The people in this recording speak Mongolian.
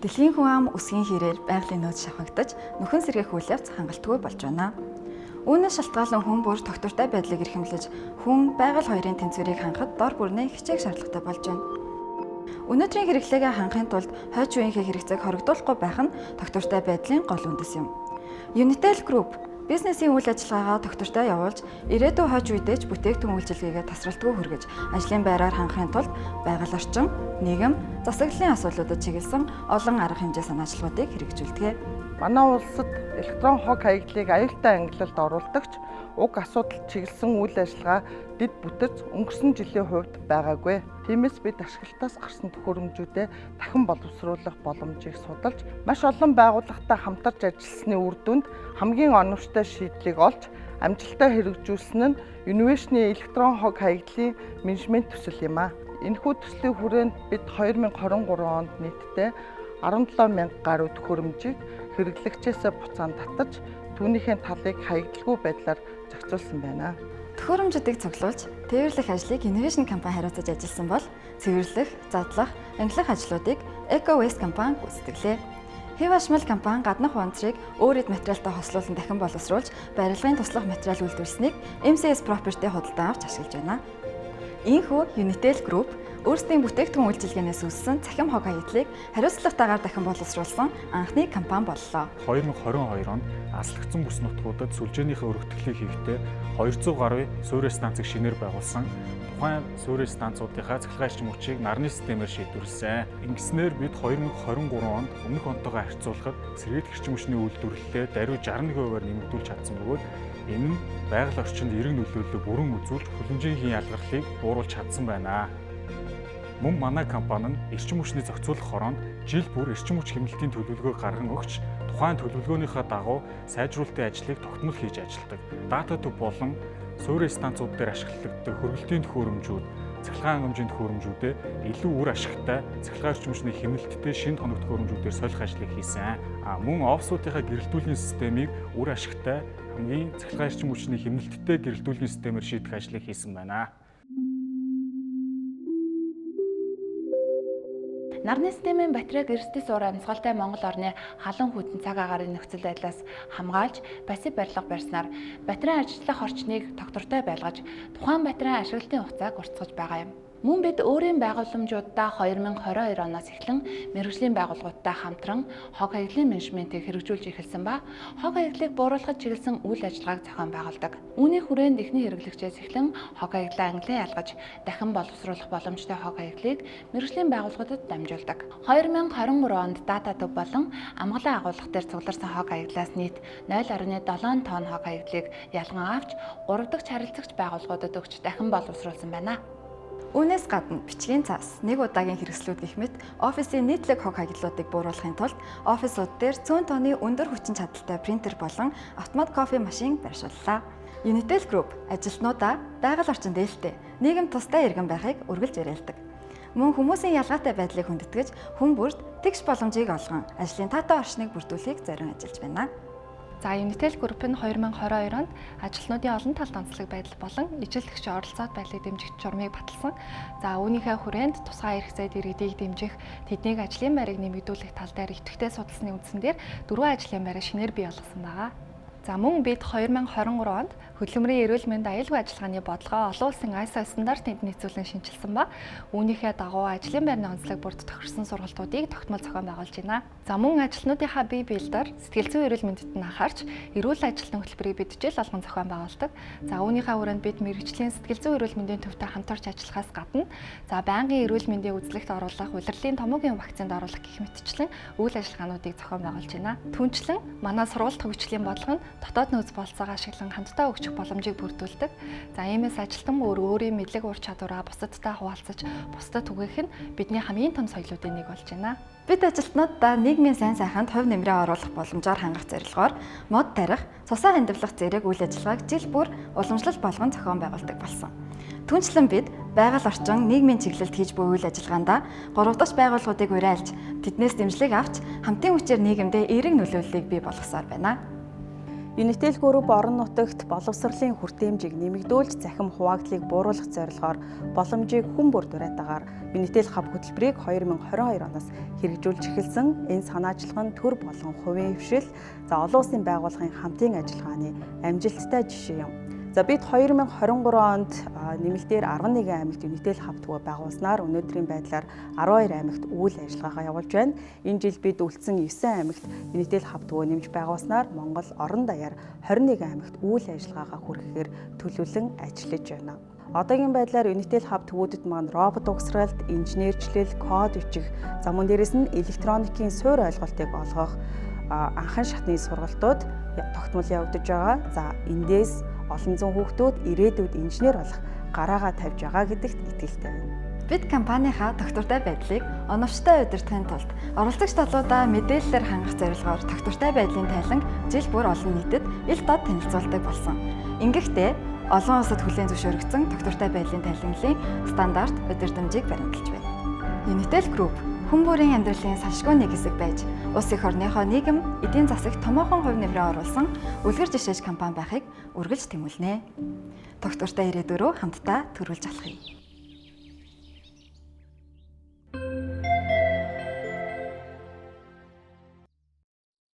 Дэлхийн хүн ам өсгийн хэрээр байгалийн нөөц шавхагдаж, нөхөн сэргээх үйл явц хангалтгүй болж байна. Үүнээс шалтгаалan хүн бүр тогтвортой байдлыг эрхэмлэж, хүн байгаль хоёрын тэнцвэрийг хангахад дор бүрнээ хичээх шаардлагатай болж байна. Өнөөдрийн хэрэглээгээ хангахын тулд хойч үеийнхээ хэрэгцээг хоригдуулахгүй байх нь тогтвортой байдлын гол үндэс юм. Unitel Group бизнесийн үйл ажиллагаагаа тогтвортой явуулж, ирээдүйн хойч үедээ ч бүтээгдэхүүн үйлчилгээгээ тасралтгүй хүргэж, ажлын байраар хангахын тулд байгаль орчин, нийгэм, засаглалын асуудлуудад чиглэсэн олон арга хэмжээ санаачлагуудыг хэрэгжүүлдэг. Манай улсад электрон хог хаягдлыг аюултай ангилалд оруулдагч уг асуудал чиглэсэн үйл ажиллагаа дэд бүтэж өнгөрсөн жилийн хувьд байгаагүй. Тиймээс бид ашиглалтаас гарсан төхөөрөмжүүдэд дахин боловсруулах боломжийг судалж, маш олон байгууллагатай хамтарч ажилласны үр дүнд хамгийн оновчтой шийдлийг олж, амжилттай хэрэгжүүлсэн нь Innovation электрон хог хаягдлын менежмент төсөл юм а. Энэхүү төслийн хүрээнд бид 2023 онд нийтдээ 17,000 гаруй төхөөрөмжийг хэрэглэгчээсээ буцаан татаж, түүнийхээ талыг хаягдaltaгүй байдлаар зохицуулсан байна. Төхөөрөмжүүдийг цуглуулж, тээвэрлэх ажлыг Innovation компани хариуцаж ажилласан бол цэвэрлэх, задлах, ангилах ажлуудыг EcoWaste компани гүйцэтгэлээ. Хэв ашмал компани гаднах унцрыг өөр эд материалтай хослуулан дахин боловсруулж, барилгын туслах материал үйлдвэрлэснийг MCS Property худалдан авч ашиглаж байна. Иймээс Unitel Group өөрсдийн бүтээгдэхүүн үйлчилгээнээс үүссэн цахим хог хаягдлыг хариуцлагатайгаар дахин боловсруулсан анхны компани боллоо. 2022 онд аслагдсан бүс нутгуудад сүлжээнийхээ өргөтгөлийг хийхдээ 200 гаруй суурь станцыг шинээр байгуулсан. Тухайн суурь станцуудынхаа цахилгаан эрчим хүчийг нарны системээр шийдвэрлэсэн. Ингэснээр бид 2023 онд өмнөх онтойгоо харьцуулахад сэргээх эрчим хүчний үйлдвэрлэлээ даруй 61%-аар нэмэгдүүлж чадсан бөгөөд энэ нь байгаль орчинд эерэг нөлөөллөг бүрэн үзүүлж хөлөнжийн ялгарлыг бууруулж чадсан байна. Мөн манай компани нь эрчим хүчний зохицуулах хороонд жил бүр эрчим хүч хэмнэлтийн төлөвлөгөөг гарган өгч, тухайн төлөвлөгөөнийхөө дагуу сайжруулалтын ажлыг тогтмол хийж ажилладаг. Дата төв болон суурь станцууд дээр ашигладаг хөргөлтийн төхөөрөмжүүд, цахилгаан хангамжийн төхөөрөмжүүдээ илүү үр ашигтай цахилгаан эрчим хүчний хэмнэлттэй шинэ тоног төхөөрөмжүүдээр солих ажлыг хийсэн. Мөн офсуудынхаа гэрэлтүүлгийн системийг үр ашигтай хамгийн цахилгаан эрчим хүчний хэмнэлттэй гэрэлтүүлгийн системээр шийдэх ажлыг хийсэн байна. Нарны системийн батарейг эрсдэл суур амьсгалтай Монгол орны халуун хүйтэн цаг агаарын нөхцөл байдлаас хамгаалж, пассив барилга барьснаар батарей ажиллах орчныг тогтвортой байлгаж, тухайн батарейн ашиглалтын хугацааг уртасгаж байгаа юм. Мөн бид өөрийн байгууламжуудаа 2022 оноос эхлэн мэргэжлийн байгууллагуудтай хамтран хог хаягдлын менежментийг хэрэгжүүлж эхэлсэн ба хог хаягдлыг бууруулахад чиглэсэн үйл ажиллагааг зохион байгуулдаг. Үүний хүрээнд эхний хэрэглэгчээс эхлэн хог хаягдлаа ангилан ялгаж, дахин боловсруулах боломжтой хог хаягдлыг мэргэжлийн байгууллагуудад дамжуулдаг. 2023 онд дата төв болон амгалан агуулга дээр цугларсан хог хаягдлаас нийт 0.7 тонн хог хаягдлыг ялган авч 3 дахь харилцагч байгууллагуудад өгч дахин боловсруулсан байна. Үүнээс гадна бичгийн цаас, нэг удаагийн хэрэгслүүд гэх мэт офисын нийтлэг хог хаягдлуудыг бууруулахын тулд офисууд дээр 100 тонны өндөр хүчин чадалтай принтер болон автомат кофе машин байршууллаа. Unitel Group ажилтнуудаа байгаль орчин дээлтэй, нийгэм тустай иргэн байхыг үргэлж уриалдаг. Мөн хүмүүсийн ялгаатай байдлыг хүндэтгэж, хүн бүрд тэгш боломжийг олгон ажлын таатай орчныг бүрдүүлэхийг зорин ажиллаж байна. За Unitel Group нь 2022 онд ажилтнуудын олон талт онцлог байдал болон ижилтгэгчийн оролцоод байдлыг дэмжих журмыг баталсан. За үүнийхээ хүрээнд тусгай хэрэгцээд иргэдийг дэмжих, тэднийг ажлын байрыг нэмэгдүүлэх тал дээр идэвхтэй судалсны үндсэн дээр 4 ажлын байрыг шинээр бий болгосон байгаа. За мөн бид 2023 онд хөдөлмөрийн эрүүл мэнд аюулгүй ажиллагааны бодлогоо олон улсын ISO стандартыг нийцүүлэн шинжилсэн ба үүнийхээ дагуу ажлын байрны онцлог бүрд тохирсон сургалтуудыг тогтмол зохион байгуулж байна. За мөн ажилтнуудынхаа бие биелдээр сэтгэл зүйн эрүүл мэндэд анхаарч эрүүл ажилтны хөтөлбөрийг бид жил болгон зохион байгуулдаг. За үүнийхээ хүрээнд бид мэргэжлийн сэтгэл зүйн эрүүл мэндийн төвтэй хамтарч ажиллахаас гадна за байнгын эрүүл мэндийн үзлэгт оруулах, улирлын томоогийн вакцинд оруулах гэх мэтчлэн үйл ажиллагаануудыг зохион байгуулж байна. Түүнчлэн манай сургууль хөгжлийн бодлого нь дотоод нөөц болцоогоо ашиглан хамтдаа өгчих боломжийг бүрдүүлдэг. За иймээс ажилтан өөрийн мэдлэг ур чадвараа бусадтай хуваалцаж, бусдад түгээх нь бидний хамгийн том соёлуудын нэг болж байна. Бид ажилтнуудаа нийгмийн сайн сайханд хувь нэмрээ оруулах боломжоор хангах зорилгоор мод тарих, цусаа хандивлах зэрэг үйл ажиллагааг жил бүр уламжлалт болгон зохион байгуулдаг болсон. Түүнчлэн бид байгаль орчин нийгмийн чиглэлд хийж буй үйл ажиллагаандаа 3 дахь байгууллагуудыг уриалж, тэднээс дэмжлэг авч, хамтын хүчээр нийгэмдээ эерэг нөлөөллийг бий болгосоор байна. Unitel Group орон нутагт боловсролын хүртээмжийг нэмэгдүүлж захим хуваагдлыг бууруулах зорилгоор боломжийг хүн бүр дурайтаагаар Unitel хаб хөтөлбөрийг 2022 оноос хэрэгжүүлж эхэлсэн. Энэ санаачилга нь төр болон хувийн хвшил, олон улсын байгууллагын хамтын ажиллагааны амжилттай жишээ юм. Бид 2023 онд нэмэлтээр 11 аймагт Unitel хаб түвээ байгуулснаар өнөөдрийн байдлаар 12 аймагт үйл ажиллагаагаа явуулж байна. Энэ жил бид үлдсэн 9 аймагт Unitel хаб түвээ нэмж байгуулснаар Монгол орон даяар 21 аймагт үйл ажиллагаагаа хүргэхээр төлөвлөн ажиллаж байна. Одоогийн байдлаар Unitel хаб төвүүдэд маань робот угсралт, инженерчлэл, код бичих, за мөн дээрэс нь электроникийн суурь ойлголтыг олгох анхан шатны сургалтууд тогтмол явагдаж байгаа. За эндээс олон зуун хүүхдүүд ирээдүйд инженер болох гараагаа тавьж байгаа гэдэгт итгэлтэй байна. Бид компанийнхаа тогтвортой байдлыг оновчтой удирдахын тулд оролцогч талуудаа мэдээллээр хангах зорилгоор тогтвортой байдлын тайлан жил бүр олон нийтэд ил дод танилцуулдаг болсон. Ингэхдээ олон улсад хүлээн зөвшөөрөгдсөн тогтвортой байдлын тайланлын стандарт удирдамжийг баримталж байна. Unitel Group хүн бүрийн амьдралын салшгүй нэг хэсэг байж, улс их орныхоо нийгэм, эдийн засагт томоохон хувь нэмрээ оруулсан үлгэр жишээж компани байхыг үргэлж тэмүүлнэ. Тогтвортой ирээдүрөө хамтдаа төрүүлж алхъя.